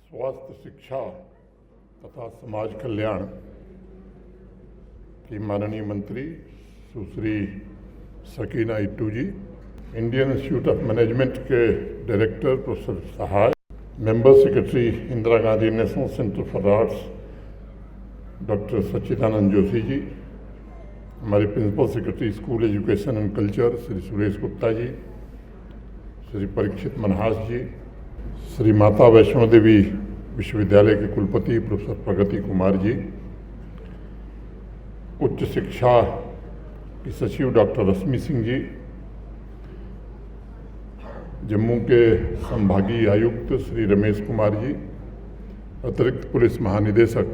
स्वास्थ्य, शिक्षा तथा समाज कल्याण की माननीय मंत्री Sushri Sakina Ittoo ji, Indian Institute of Management के director professor Sahay, member secretary Indira Gandhi National Centre for Arts doctor Sachchidanand Joshi ji, हमारे principal secretary school education and culture Shri Suresh Gupta ji, Shri Parikshit Manhas ji, Shri Mata Vaishno देवी विश्वविद्यालय के कुलपति प्रोफेसर प्रगति कुमार जी, उच्च शिक्षा की सचिव डॉक्टर रश्मि सिंह जी, जम्मू के संभागीय आयुक्त श्री रमेश कुमार जी, अतिरिक्त पुलिस महानिदेशक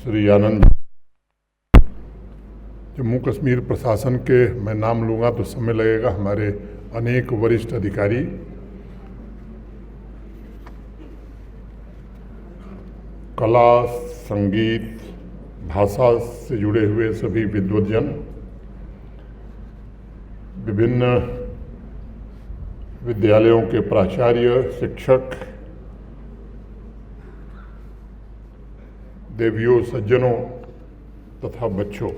श्री आनंद जी, जम्मू कश्मीर प्रशासन के मैं नाम लूँगा तो समय लगेगा, हमारे अनेक वरिष्ठ अधिकारी, कला, संगीत, भाषा से जुड़े हुए सभी विद्वद्जन, विभिन्न विद्यालयों के प्राचार्य, शिक्षक, देवियों, सज्जनों तथा बच्चों,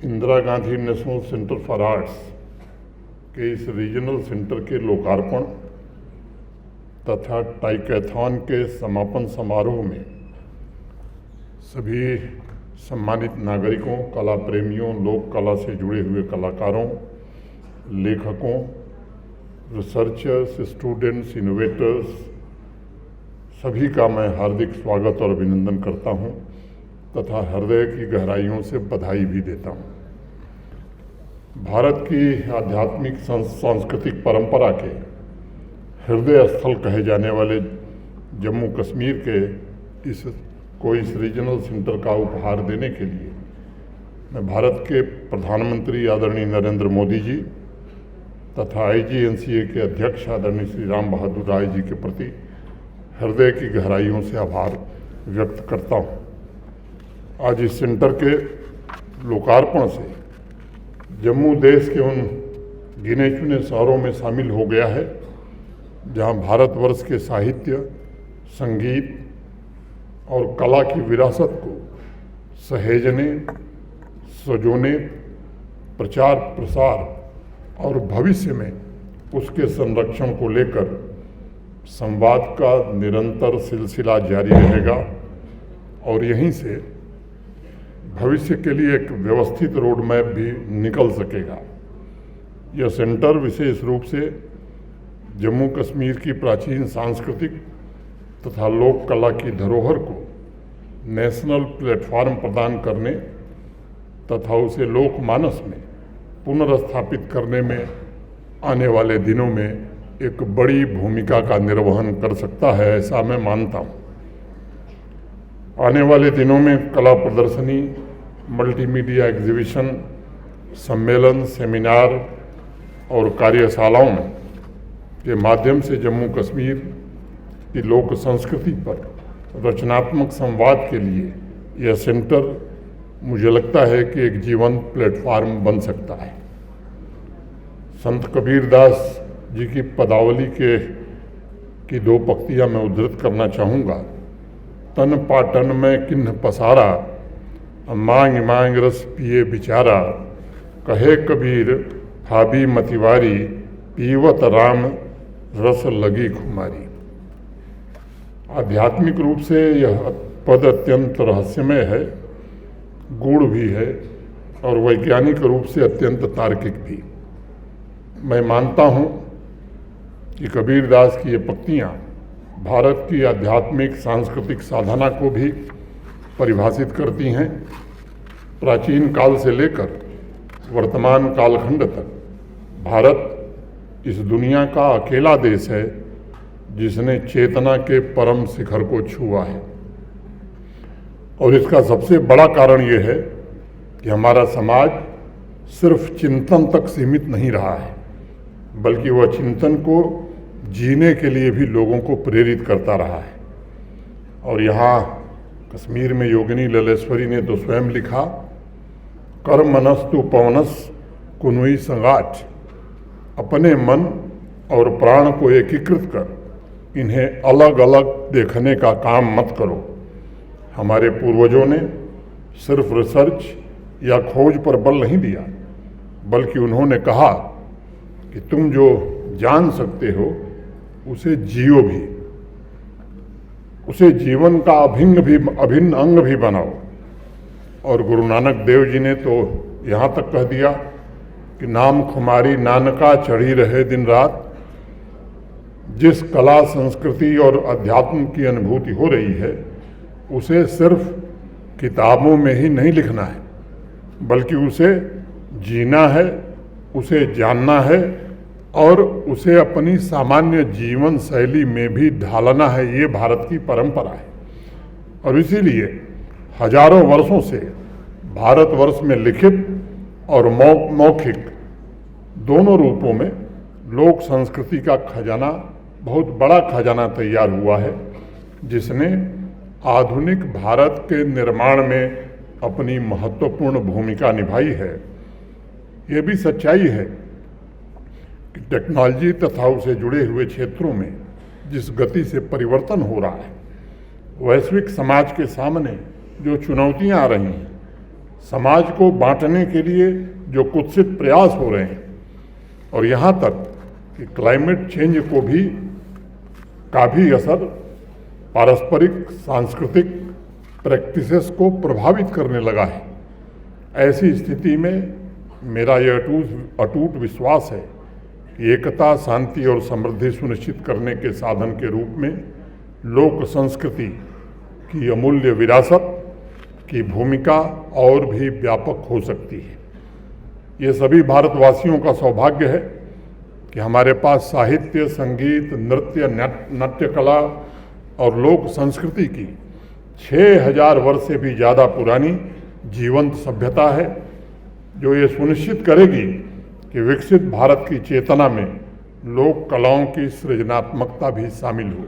Indira Gandhi National Centre for arts के इस रीजनल सेंटर के लोकार्पण तथा टाइकैथॉन के समापन समारोह में सभी सम्मानित नागरिकों, कला प्रेमियों, लोक कला से जुड़े हुए कलाकारों, लेखकों, रिसर्चर्स, स्टूडेंट्स, इनोवेटर्स, सभी का मैं हार्दिक स्वागत और अभिनंदन करता हूं तथा हृदय की गहराइयों से बधाई भी देता हूं। भारत की आध्यात्मिक सांस्कृतिक परंपरा के हृदय स्थल कहे जाने वाले जम्मू कश्मीर के इस रीजनल सेंटर का उपहार देने के लिए मैं भारत के प्रधानमंत्री आदरणीय नरेंद्र मोदी जी तथा IGNCA के अध्यक्ष आदरणीय श्री राम बहादुर राय जी के प्रति हृदय की गहराइयों से आभार व्यक्त करता हूँ। आज इस सेंटर के लोकार्पण से जम्मू देश के उन गिने चुने शहरों में शामिल हो गया है जहाँ भारतवर्ष के साहित्य, संगीत और कला की विरासत को सहेजने, सजोने, प्रचार प्रसार और भविष्य में उसके संरक्षण को लेकर संवाद का निरंतर सिलसिला जारी रहेगा और यहीं से भविष्य के लिए एक व्यवस्थित रोड मैप भी निकल सकेगा। यह सेंटर विशेष रूप से जम्मू कश्मीर की प्राचीन सांस्कृतिक तथा लोक कला की धरोहर को नेशनल प्लेटफॉर्म प्रदान करने तथा उसे लोकमानस में पुनर्स्थापित करने में आने वाले दिनों में एक बड़ी भूमिका का निर्वहन कर सकता है, ऐसा मैं मानता हूँ। आने वाले दिनों में कला प्रदर्शनी, मल्टीमीडिया एग्जीबिशन, सम्मेलन, सेमिनार और कार्यशालाओं के माध्यम से जम्मू कश्मीर की लोक संस्कृति पर रचनात्मक संवाद के लिए यह सेंटर मुझे लगता है कि एक जीवंत प्लेटफॉर्म बन सकता है। संत कबीरदास जी की पदावली की दो पंक्तियां मैं उद्धृत करना चाहूँगा। तन पाटन में किन्ह पसारा, मांग मांग रस पिए बिचारा, कहे कबीर फाबी मतिवारी, पीवत राम रस लगी खुमारी। आध्यात्मिक रूप से यह पद अत्यंत रहस्यमय है, गूढ़ भी है और वैज्ञानिक रूप से अत्यंत तार्किक भी। मैं मानता हूँ कि कबीरदास की ये पंक्तियाँ भारत की आध्यात्मिक सांस्कृतिक साधना को भी परिभाषित करती हैं। प्राचीन काल से लेकर वर्तमान कालखंड तक भारत इस दुनिया का अकेला देश है जिसने चेतना के परम शिखर को छुआ है और इसका सबसे बड़ा कारण ये है कि हमारा समाज सिर्फ चिंतन तक सीमित नहीं रहा है, बल्कि वह चिंतन को जीने के लिए भी लोगों को प्रेरित करता रहा है। और यहाँ कश्मीर में योगिनी ललेश्वरी ने तो स्वयं लिखा, कर मनस्तु पवनस कुनुई संगाट, अपने मन और प्राण को एकीकृत कर इन्हें अलग अलग देखने का काम मत करो। हमारे पूर्वजों ने सिर्फ रिसर्च या खोज पर बल नहीं दिया, बल्कि उन्होंने कहा कि तुम जो जान सकते हो उसे जियो भी, उसे जीवन का अभिन्न अंग भी बनाओ। और गुरु नानक देव जी ने तो यहाँ तक कह दिया कि नाम खुमारी नानका चढ़ी रहे दिन रात। जिस कला संस्कृति और अध्यात्म की अनुभूति हो रही है उसे सिर्फ किताबों में ही नहीं लिखना है, बल्कि उसे जीना है, उसे जानना है और उसे अपनी सामान्य जीवन शैली में भी ढालना है। ये भारत की परंपरा है और इसीलिए हजारों वर्षों से भारतवर्ष में लिखित और मौखिक दोनों रूपों में लोक संस्कृति का खजाना, बहुत बड़ा खजाना तैयार हुआ है, जिसने आधुनिक भारत के निर्माण में अपनी महत्वपूर्ण भूमिका निभाई है। ये भी सच्चाई है कि टेक्नोलॉजी तथा उसे जुड़े हुए क्षेत्रों में जिस गति से परिवर्तन हो रहा है, वैश्विक समाज के सामने जो चुनौतियां आ रही हैं, समाज को बांटने के लिए जो कुत्सित प्रयास हो रहे हैं, और यहाँ तक कि क्लाइमेट चेंज का भी असर पारस्परिक सांस्कृतिक प्रैक्टिसेस को प्रभावित करने लगा है। ऐसी स्थिति में मेरा यह अटूट विश्वास है कि एकता, शांति और समृद्धि सुनिश्चित करने के साधन के रूप में लोक संस्कृति की अमूल्य विरासत की भूमिका और भी व्यापक हो सकती है। ये सभी भारतवासियों का सौभाग्य है कि हमारे पास साहित्य, संगीत, नृत्य, नाट्य कला और लोक संस्कृति की 6000 वर्ष से भी ज़्यादा पुरानी जीवंत सभ्यता है, जो ये सुनिश्चित करेगी कि विकसित भारत की चेतना में लोक कलाओं की सृजनात्मकता भी शामिल हो।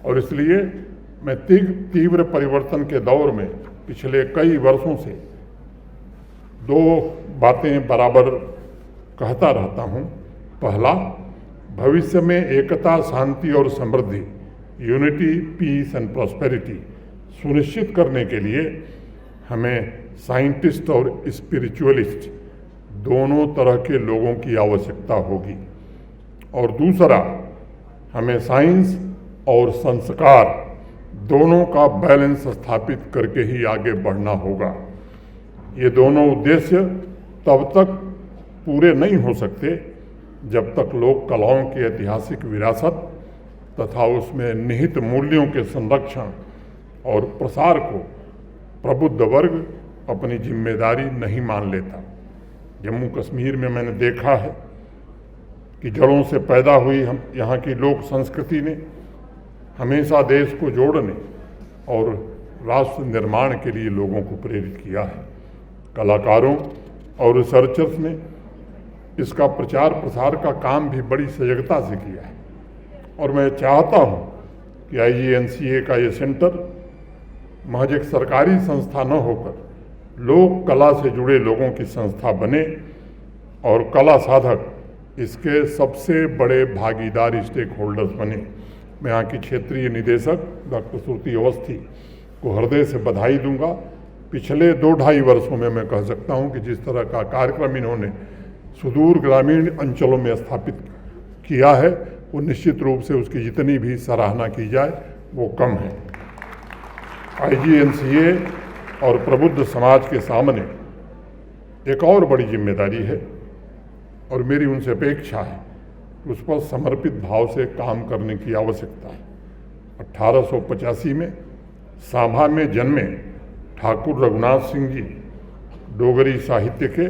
और इसलिए मैं तीव्र परिवर्तन के दौर में पिछले कई वर्षों से दो बातें बराबर कहता रहता हूँ। पहला, भविष्य में एकता, शांति और समृद्धि, यूनिटी, पीस एंड प्रॉस्पेरिटी सुनिश्चित करने के लिए हमें साइंटिस्ट और स्पिरिचुअलिस्ट दोनों तरह के लोगों की आवश्यकता होगी। और दूसरा, हमें साइंस और संस्कार दोनों का बैलेंस स्थापित करके ही आगे बढ़ना होगा। ये दोनों उद्देश्य तब तक पूरे नहीं हो सकते जब तक लोक कलाओं की ऐतिहासिक विरासत तथा उसमें निहित मूल्यों के संरक्षण और प्रसार को प्रबुद्ध वर्ग अपनी जिम्मेदारी नहीं मान लेता। जम्मू कश्मीर में मैंने देखा है कि जड़ों से पैदा हुई हम यहाँ की लोक संस्कृति ने हमेशा देश को जोड़ने और राष्ट्र निर्माण के लिए लोगों को प्रेरित किया है। कलाकारों और रिसर्चर्स ने इसका प्रचार प्रसार का काम भी बड़ी सजगता से किया है और मैं चाहता हूँ कि IGNCA का ये सेंटर महज एक सरकारी संस्था न होकर लोक कला से जुड़े लोगों की संस्था बने और कला साधक इसके सबसे बड़े भागीदार स्टेक होल्डर्स बने। मैं यहाँ की क्षेत्रीय निदेशक डॉक्टर श्रुति अवस्थी को हृदय से बधाई दूंगा। पिछले 2-2.5 वर्षों में मैं कह सकता हूँ कि जिस तरह का कार्यक्रम इन्होंने सुदूर ग्रामीण अंचलों में स्थापित किया है, वो निश्चित रूप से उसकी जितनी भी सराहना की जाए वो कम है। IGNCA और प्रबुद्ध समाज के सामने एक और बड़ी जिम्मेदारी है और मेरी उनसे अपेक्षा है, उस पर समर्पित भाव से काम करने की आवश्यकता है। 1885 में सांभा में जन्मे ठाकुर रघुनाथ सिंह जी डोगरी साहित्य के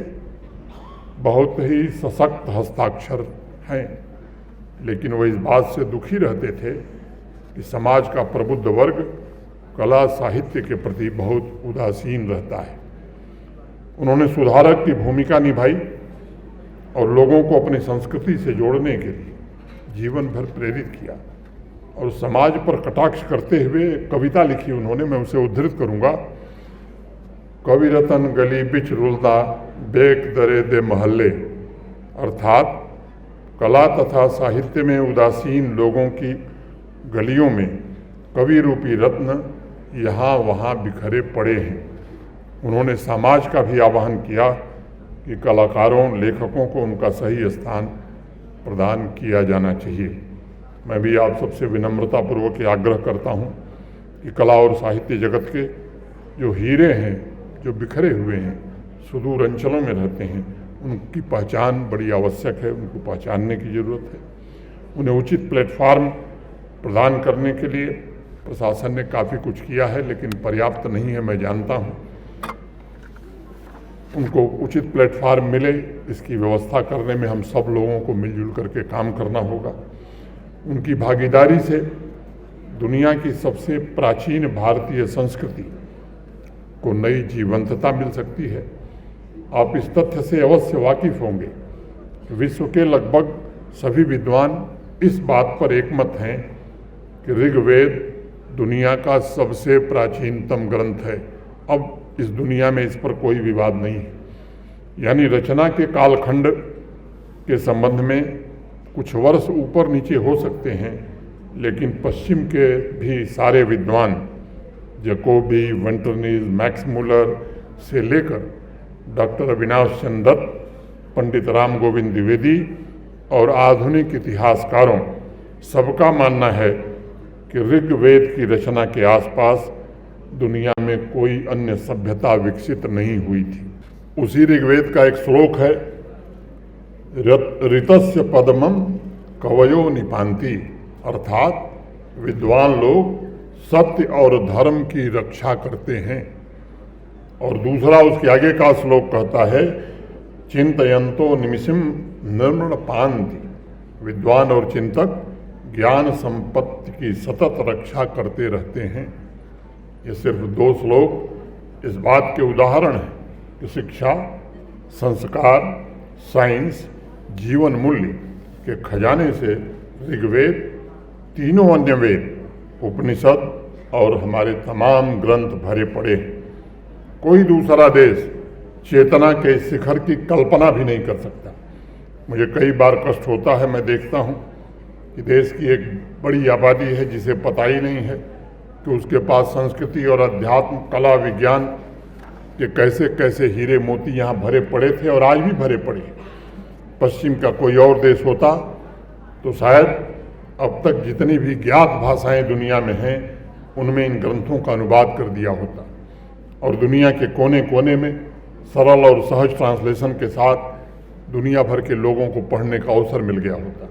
बहुत ही सशक्त हस्ताक्षर हैं, लेकिन वह इस बात से दुखी रहते थे कि समाज का प्रबुद्ध वर्ग कला साहित्य के प्रति बहुत उदासीन रहता है। उन्होंने सुधारक की भूमिका निभाई और लोगों को अपनी संस्कृति से जोड़ने के लिए जीवन भर प्रेरित किया और समाज पर कटाक्ष करते हुए कविता लिखी उन्होंने, मैं उसे उद्धृत करूंगा। कवि रतन गली बिच रुलदा बेक दरे दे महल्ले, अर्थात कला तथा साहित्य में उदासीन लोगों की गलियों में कवि रूपी रत्न यहाँ वहाँ बिखरे पड़े हैं। उन्होंने समाज का भी आह्वान किया कि कलाकारों, लेखकों को उनका सही स्थान प्रदान किया जाना चाहिए। मैं भी आप सबसे विनम्रतापूर्वक आग्रह करता हूँ कि कला और साहित्य जगत के जो हीरे हैं, जो बिखरे हुए हैं, सुदूर अंचलों में रहते हैं, उनकी पहचान बड़ी आवश्यक है, उनको पहचानने की ज़रूरत है। उन्हें उचित प्लेटफार्म प्रदान करने के लिए प्रशासन ने काफ़ी कुछ किया है, लेकिन पर्याप्त नहीं है, मैं जानता हूँ। उनको उचित प्लेटफार्म मिले, इसकी व्यवस्था करने में हम सब लोगों को मिलजुल करके काम करना होगा। उनकी भागीदारी से दुनिया की सबसे प्राचीन भारतीय संस्कृति को नई जीवंतता मिल सकती है। आप इस तथ्य से अवश्य वाकिफ होंगे कि विश्व के लगभग सभी विद्वान इस बात पर एकमत हैं कि ऋग्वेद दुनिया का सबसे प्राचीनतम ग्रंथ है। अब इस दुनिया में इस पर कोई विवाद नहीं है। यानी रचना के कालखंड के संबंध में कुछ वर्ष ऊपर नीचे हो सकते हैं, लेकिन पश्चिम के भी सारे विद्वान, जैकोबी, वेंटरनीज, मैक्स मुलर से लेकर डॉक्टर अविनाश चंद्र दत्त, पंडित राम गोविंद द्विवेदी और आधुनिक इतिहासकारों, सबका मानना है कि ऋग्वेद की रचना के आसपास दुनिया में कोई अन्य सभ्यता विकसित नहीं हुई थी। उसी ऋग्वेद का एक श्लोक है, ऋतस्य पद्मम कवयो निपांति, अर्थात विद्वान लोग सत्य और धर्म की रक्षा करते हैं। और दूसरा उसके आगे का श्लोक कहता है, चिंतयंतो निमिषम निर्मण पांति, विद्वान और चिंतक ज्ञान संपत्ति की सतत रक्षा करते रहते हैं। ये सिर्फ दो श्लोक इस बात के उदाहरण हैं कि शिक्षा, संस्कार, साइंस, जीवन मूल्य के खजाने से ऋग्वेद, तीनों अन्य वेद, उपनिषद और हमारे तमाम ग्रंथ भरे पड़े हैं। कोई दूसरा देश चेतना के शिखर की कल्पना भी नहीं कर सकता। मुझे कई बार कष्ट होता है, मैं देखता हूँ कि देश की एक बड़ी आबादी है जिसे पता ही नहीं है कि उसके पास संस्कृति और अध्यात्म, कला, विज्ञान के कैसे कैसे हीरे मोती यहाँ भरे पड़े थे और आज भी भरे पड़े। पश्चिम का कोई और देश होता तो शायद अब तक जितनी भी ज्ञात भाषाएं दुनिया में हैं, उनमें इन ग्रंथों का अनुवाद कर दिया होता और दुनिया के कोने कोने में सरल और सहज ट्रांसलेशन के साथ दुनिया भर के लोगों को पढ़ने का अवसर मिल गया होता।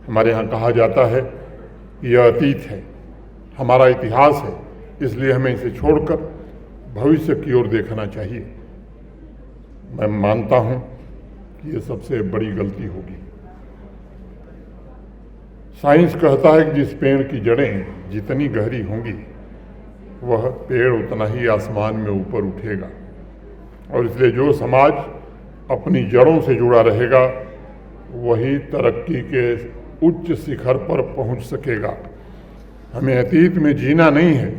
हमारे यहाँ कहा जाता है कि यह अतीत है, हमारा इतिहास है, इसलिए हमें इसे छोड़कर भविष्य की ओर देखना चाहिए। मैं मानता हूँ कि ये सबसे बड़ी गलती होगी। साइंस कहता है कि जिस पेड़ की जड़ें जितनी गहरी होंगी, वह पेड़ उतना ही आसमान में ऊपर उठेगा। और इसलिए जो समाज अपनी जड़ों से जुड़ा रहेगा, वही तरक्की के उच्च शिखर पर पहुंच सकेगा। हमें अतीत में जीना नहीं है,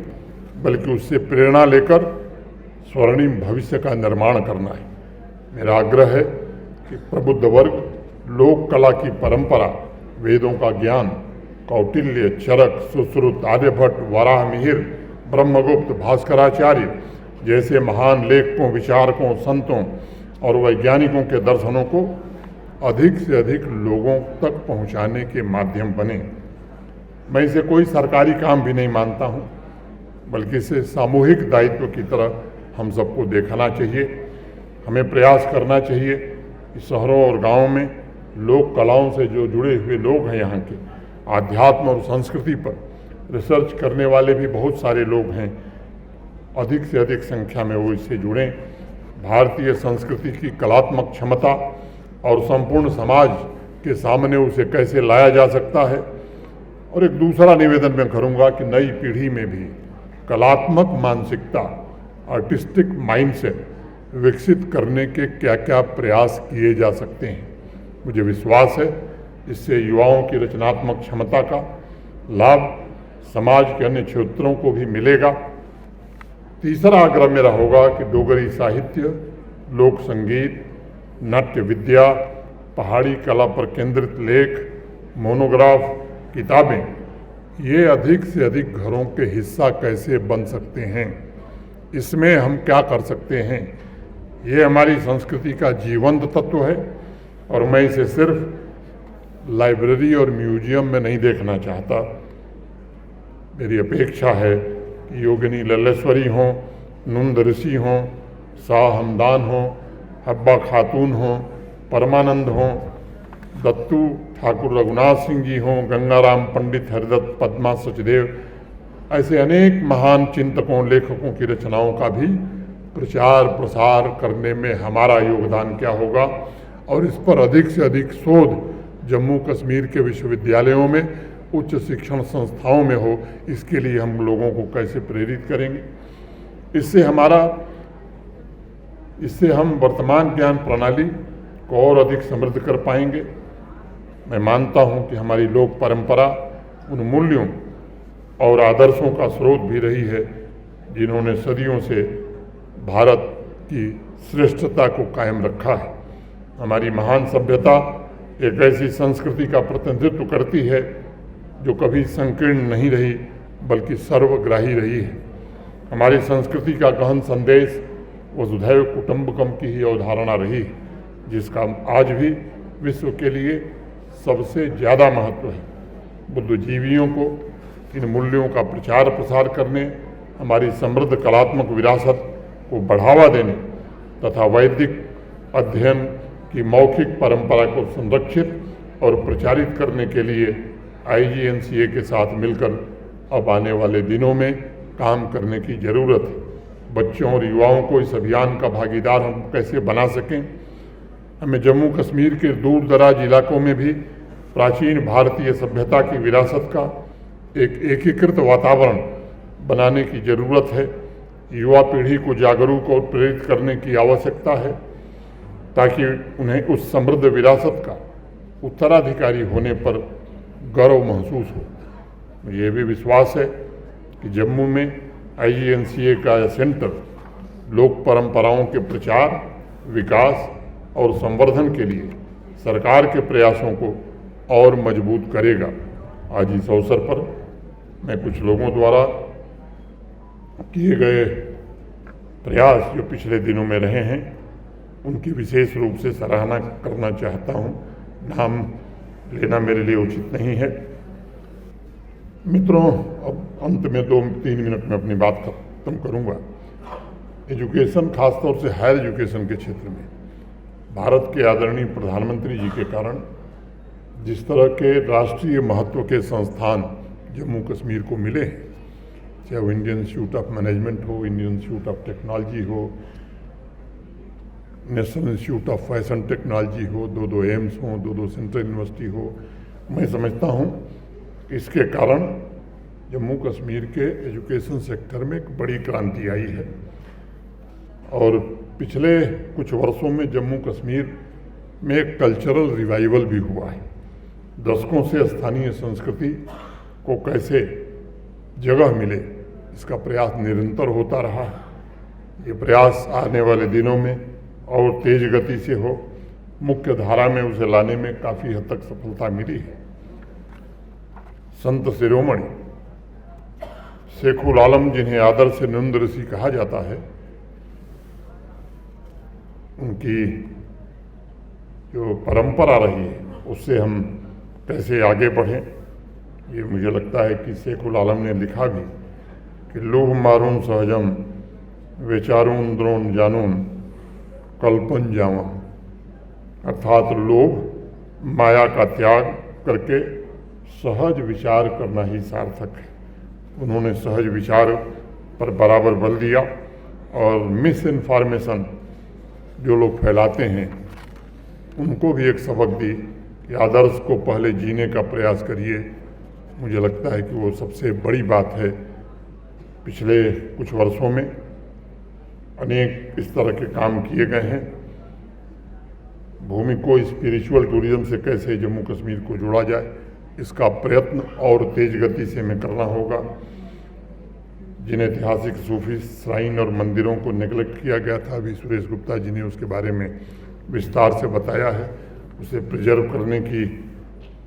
बल्कि उससे प्रेरणा लेकर स्वर्णिम भविष्य का निर्माण करना है। मेरा आग्रह है कि प्रबुद्ध वर्ग लोक कला की परंपरा, वेदों का ज्ञान, कौटिल्य, चरक, सुश्रुत, आर्यभट्ट, वराह मिहिर, ब्रह्मगुप्त, भास्कराचार्य जैसे महान लेखकों, विचारकों, संतों और वैज्ञानिकों के दर्शनों को अधिक से अधिक लोगों तक पहुंचाने के माध्यम बने। मैं इसे कोई सरकारी काम भी नहीं मानता हूं, बल्कि इसे सामूहिक दायित्व की तरह हम सबको देखना चाहिए। हमें प्रयास करना चाहिए कि शहरों और गांवों में लोक कलाओं से जो जुड़े हुए लोग हैं, यहाँ के आध्यात्म और संस्कृति पर रिसर्च करने वाले भी बहुत सारे लोग हैं, अधिक से अधिक संख्या में वो इससे जुड़ें। भारतीय संस्कृति की कलात्मक क्षमता और संपूर्ण समाज के सामने उसे कैसे लाया जा सकता है। और एक दूसरा निवेदन मैं करूँगा कि नई पीढ़ी में भी कलात्मक मानसिकता, आर्टिस्टिक माइंडसेट विकसित करने के क्या क्या प्रयास किए जा सकते हैं। मुझे विश्वास है इससे युवाओं की रचनात्मक क्षमता का लाभ समाज के अन्य क्षेत्रों को भी मिलेगा। तीसरा आग्रह मेरा होगा कि डोगरी साहित्य, लोक संगीत, नाट्य विद्या पहाड़ी कला पर केंद्रित लेख, मोनोग्राफ, किताबें, ये अधिक से अधिक घरों के हिस्सा कैसे बन सकते हैं, इसमें हम क्या कर सकते हैं, ये हमारी संस्कृति का जीवंत तत्व है। और मैं इसे सिर्फ लाइब्रेरी और म्यूजियम में नहीं देखना चाहता। मेरी अपेक्षा है कि योगिनी लल्लेश्वरी हों, नंद ऋषि हों, शाह हमदान हों, हब्बा खातून हों, परमानंद हों, दत्तू ठाकुर रघुनाथ सिंह जी हों, गंगाराम पंडित, हरिदत्त, पद्मा सचदेव, ऐसे अनेक महान चिंतकों, लेखकों की रचनाओं का भी प्रचार प्रसार करने में हमारा योगदान क्या होगा, और इस पर अधिक से अधिक शोध जम्मू कश्मीर के विश्वविद्यालयों में, उच्च शिक्षण संस्थाओं में हो, इसके लिए हम लोगों को कैसे प्रेरित करेंगे। इससे हम वर्तमान ज्ञान प्रणाली को और अधिक समृद्ध कर पाएंगे। मैं मानता हूं कि हमारी लोक परंपरा उन मूल्यों और आदर्शों का स्रोत भी रही है जिन्होंने सदियों से भारत की श्रेष्ठता को कायम रखा है। हमारी महान सभ्यता एक ऐसी संस्कृति का प्रतिनिधित्व करती है जो कभी संकीर्ण नहीं रही बल्कि सर्वग्राही रही है। हमारी संस्कृति का गहन संदेश वसुधैव कुटुंबकम की ही अवधारणा रही है, जिसका आज भी विश्व के लिए सबसे ज़्यादा महत्व है। बुद्धिजीवियों को इन मूल्यों का प्रचार प्रसार करने, हमारी समृद्ध कलात्मक विरासत को बढ़ावा देने तथा वैदिक अध्ययन की मौखिक परंपरा को संरक्षित और प्रचारित करने के लिए IGNCA के साथ मिलकर अब आने वाले दिनों में काम करने की ज़रूरत है। बच्चों और युवाओं को इस अभियान का भागीदार हम कैसे बना सकें, हमें जम्मू कश्मीर के दूर दराज इलाकों में भी प्राचीन भारतीय सभ्यता की विरासत का एक एकीकृत वातावरण बनाने की ज़रूरत है। युवा पीढ़ी को जागरूक और प्रेरित करने की आवश्यकता है ताकि उन्हें उस समृद्ध विरासत का उत्तराधिकारी होने पर गर्व महसूस हो। मुझे भी विश्वास है कि जम्मू में IGNCA का सेंटर लोक परंपराओं के प्रचार, विकास और संवर्धन के लिए सरकार के प्रयासों को और मजबूत करेगा। आज इस अवसर पर मैं कुछ लोगों द्वारा किए गए प्रयास जो पिछले दिनों में रहे हैं उनकी विशेष रूप से सराहना करना चाहता हूं। नाम लेना मेरे लिए उचित नहीं है। मित्रों, अब अंत में 2-3 मिनट में अपनी बात खत्म करूंगा। एजुकेशन, खासतौर से हायर एजुकेशन के क्षेत्र में भारत के आदरणीय प्रधानमंत्री जी के कारण जिस तरह के राष्ट्रीय महत्व के संस्थान जम्मू कश्मीर को मिले हैं, चाहे वो इंडियन इंस्टीट्यूट ऑफ मैनेजमेंट हो, इंडियन इंस्टीट्यूट ऑफ टेक्नोलॉजी हो, national institute of fashion technology हो, 2 एम्स हो, 2 सेंट्रल यूनिवर्सिटी हो, मैं समझता हूँ कि इसके कारण जम्मू कश्मीर के एजुकेशन सेक्टर में एक बड़ी क्रांति आई है। और पिछले कुछ वर्षों में जम्मू कश्मीर में एक कल्चरल रिवाइवल भी हुआ है। दशकों से स्थानीय संस्कृति को कैसे जगह मिले, इसका प्रयास निरंतर होता रहा है। ये प्रयास आने वाले दिनों में और तेज गति से हो, मुख्य धारा में उसे लाने में काफ़ी हद तक सफलता मिली है। संत शिरोमणि शेखुल आलम, जिन्हें आदर से नंद ऋषि कहा जाता है, उनकी जो परंपरा रही है उससे हम कैसे आगे बढ़ें, ये मुझे लगता है कि शेखुल आलम ने लिखा भी कि लोभ मारून सहजम विचारून द्रोण जानून कल्पन जावम, अर्थात लोभ माया का त्याग करके सहज विचार करना ही सार्थक है। उन्होंने सहज विचार पर बराबर बल दिया और मिस इन्फॉर्मेशन जो लोग फैलाते हैं उनको भी एक सबक दी कि आदर्श को पहले जीने का प्रयास करिए। मुझे लगता है कि वो सबसे बड़ी बात है। पिछले कुछ वर्षों में अनेक इस तरह के काम किए गए हैं। भूमि को स्पिरिचुअल टूरिज्म से कैसे जम्मू कश्मीर को जोड़ा जाए, इसका प्रयत्न और तेज गति से हमें करना होगा। जिन ऐतिहासिक सूफी श्राइन और मंदिरों को नेगलेक्ट किया गया था, अभी सुरेश गुप्ता जी ने उसके बारे में विस्तार से बताया है। उसे प्रिजर्व करने की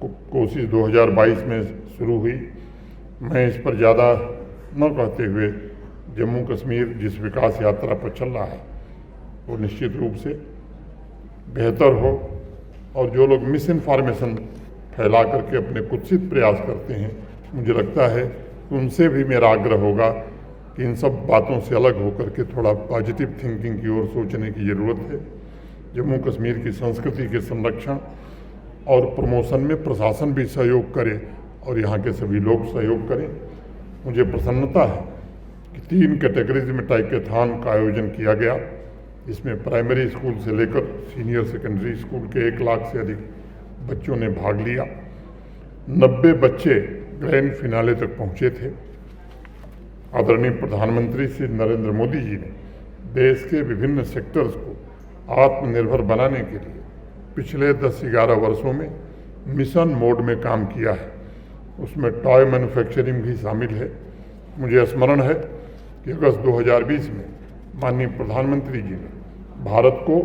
कोशिश 2022 में शुरू हुई। मैं इस पर ज़्यादा न कहते हुए जम्मू कश्मीर जिस विकास यात्रा पर चल रहा है वो निश्चित रूप से बेहतर हो, और जो लोग मिस इन्फॉर्मेशन फैला करके अपने कुत्सित प्रयास करते हैं, मुझे लगता है उनसे भी मेरा आग्रह होगा कि इन सब बातों से अलग होकर के थोड़ा पॉजिटिव थिंकिंग की ओर सोचने की ज़रूरत है। जम्मू कश्मीर की संस्कृति के संरक्षण और प्रमोशन में प्रशासन भी सहयोग करे और यहाँ के सभी लोग सहयोग करें। मुझे प्रसन्नता है कि 3 कैटेगरीज में टाइकेथॉन का आयोजन किया गया। इसमें प्राइमरी स्कूल से लेकर सीनियर सेकेंडरी स्कूल के 1 लाख से अधिक बच्चों ने भाग लिया। 90 बच्चे ग्रैंड फिनाले तक पहुँचे थे। आदरणीय प्रधानमंत्री श्री नरेंद्र मोदी जी ने देश के विभिन्न सेक्टर्स को आत्मनिर्भर बनाने के लिए पिछले 10-11 वर्षों में मिशन मोड में काम किया है। उसमें टॉय मैन्युफैक्चरिंग भी शामिल है। मुझे स्मरण है कि अगस्त 2020 में माननीय प्रधानमंत्री जी ने भारत को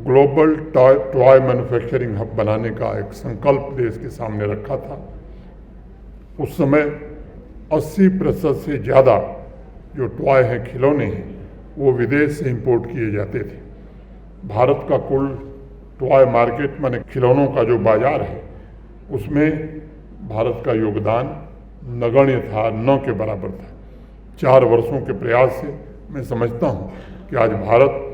ग्लोबल टॉय मैन्युफैक्चरिंग हब बनाने का एक संकल्प देश के सामने रखा था। उस समय 80% से ज़्यादा जो टॉय हैं, खिलौने हैं, वो विदेश से इंपोर्ट किए जाते थे। भारत का कुल टॉय मार्केट माने खिलौनों का जो बाजार है, उसमें भारत का योगदान नगण्य था, न के बराबर था। 4 वर्षों के प्रयास से मैं समझता हूँ कि आज भारत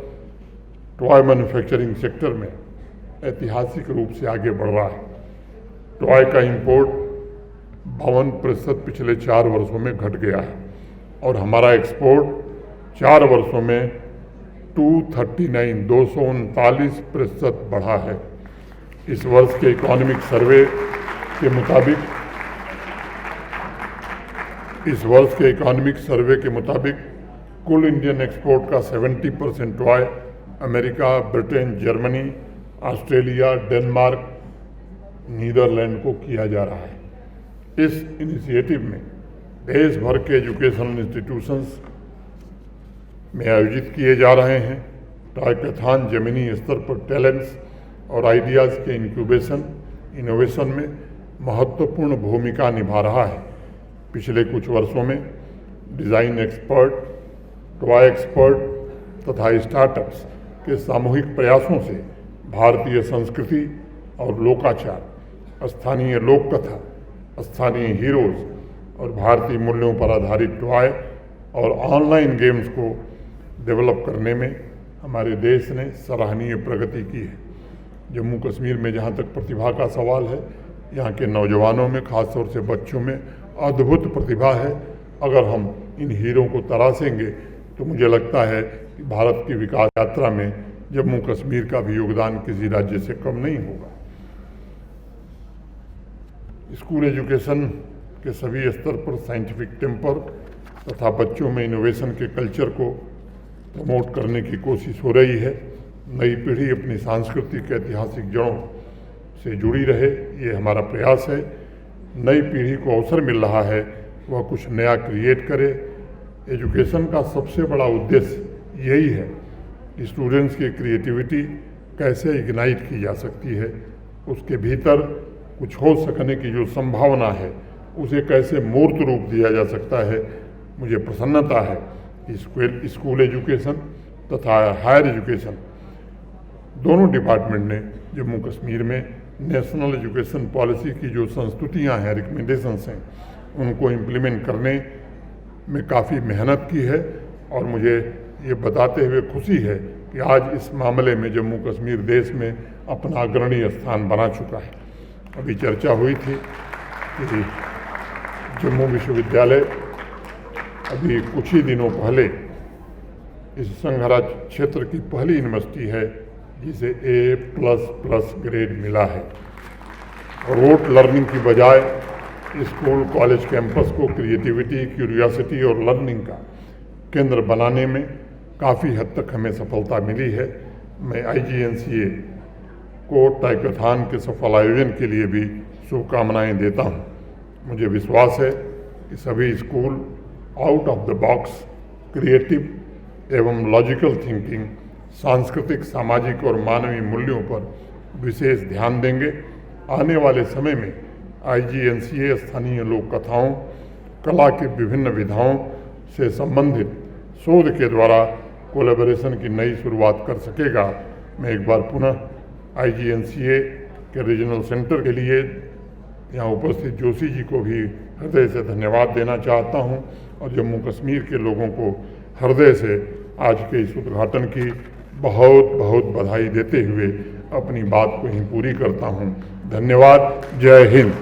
टॉय मैन्युफैक्चरिंग सेक्टर में ऐतिहासिक रूप से आगे बढ़ रहा है। टॉय का इंपोर्ट 52% पिछले 4 वर्षों में घट गया है और हमारा एक्सपोर्ट 4 वर्षों में 239% बढ़ा है। इस वर्ष के इकोनॉमिक सर्वे के मुताबिक कुल इंडियन एक्सपोर्ट का 70% toy America, Britain, Germany, Australia, Denmark, Netherland को किया जा रहा है। इस इनिशिएटिव में देश भर के एजुकेशनल इंस्टीट्यूशंस में आयोजित किए जा रहे हैं। टाइकेथॉन जमीनी स्तर पर टैलेंट्स और आइडियाज़ के इनोवेशन में महत्वपूर्ण भूमिका निभा रहा है। पिछले कुछ वर्षों में डिज़ाइन एक्सपर्ट, टॉय एक्सपर्ट तथा स्टार्टअप्स के सामूहिक प्रयासों से भारतीय संस्कृति और लोकाचार, स्थानीय लोक कथा, स्थानीय हीरोज़ और भारतीय मूल्यों पर आधारित टॉय और ऑनलाइन गेम्स को डेवलप करने में हमारे देश ने सराहनीय प्रगति की है। जम्मू कश्मीर में जहाँ तक प्रतिभा का सवाल है, यहाँ के नौजवानों में, खासतौर से बच्चों में अद्भुत प्रतिभा है। अगर हम इन हीरों को तराशेंगे तो मुझे लगता है कि भारत की विकास यात्रा में जम्मू कश्मीर का भी योगदान किसी राज्य से कम नहीं होगा। स्कूल एजुकेशन के सभी स्तर पर साइंटिफिक टेम्पर तथा बच्चों में इनोवेशन के कल्चर को प्रमोट करने की कोशिश हो रही है। नई पीढ़ी अपनी सांस्कृतिक ऐतिहासिक जड़ों से जुड़ी रहे, ये हमारा प्रयास है। नई पीढ़ी को अवसर मिल रहा है वह कुछ नया क्रिएट करे। एजुकेशन का सबसे बड़ा उद्देश्य यही है कि स्टूडेंट्स की क्रिएटिविटी कैसे इग्नाइट की जा सकती है, उसके भीतर कुछ हो सकने की जो संभावना है उसे कैसे मूर्त रूप दिया जा सकता है। मुझे प्रसन्नता है कि स्कूल एजुकेशन तथा हायर एजुकेशन दोनों डिपार्टमेंट ने जम्मू कश्मीर में नेशनल एजुकेशन पॉलिसी की जो संस्तुतियाँ हैं, रिकमेंडेशंस हैं, उनको इम्प्लीमेंट करने में काफ़ी मेहनत की है। और मुझे ये बताते हुए खुशी है कि आज इस मामले में जम्मू कश्मीर देश में अपना अग्रणी स्थान बना चुका है। अभी चर्चा हुई थी कि जम्मू विश्वविद्यालय अभी कुछ ही दिनों पहले इस संघराज क्षेत्र की पहली यूनिवर्सिटी है जिसे A++ ग्रेड मिला है। रोट लर्निंग की बजाय स्कूल कॉलेज कैंपस को क्रिएटिविटी, क्यूरियोसिटी और लर्निंग का केंद्र बनाने में काफ़ी हद तक हमें सफलता मिली है। मैं IGNCA को टाइकेथॉन के सफल आयोजन के लिए भी शुभकामनाएं देता हूं। मुझे विश्वास है कि सभी school out of the box creative एवं लॉजिकल थिंकिंग, सांस्कृतिक, सामाजिक और मानवीय मूल्यों पर विशेष ध्यान देंगे। आने वाले समय में IGNCA स्थानीय लोक कथाओं, कला की विभिन्न विधाओं से संबंधित शोध के द्वारा कोलैबोरेशन की नई शुरुआत कर सकेगा। मैं एक बार पुनः IGNCA के रीजनल सेंटर के लिए यहाँ उपस्थित जोशी जी को भी हृदय से धन्यवाद देना चाहता हूँ और जम्मू कश्मीर के लोगों को हृदय से आज के इस उद्घाटन की बहुत बहुत बधाई देते हुए अपनी बात को ही पूरी करता हूँ। धन्यवाद। जय हिंद।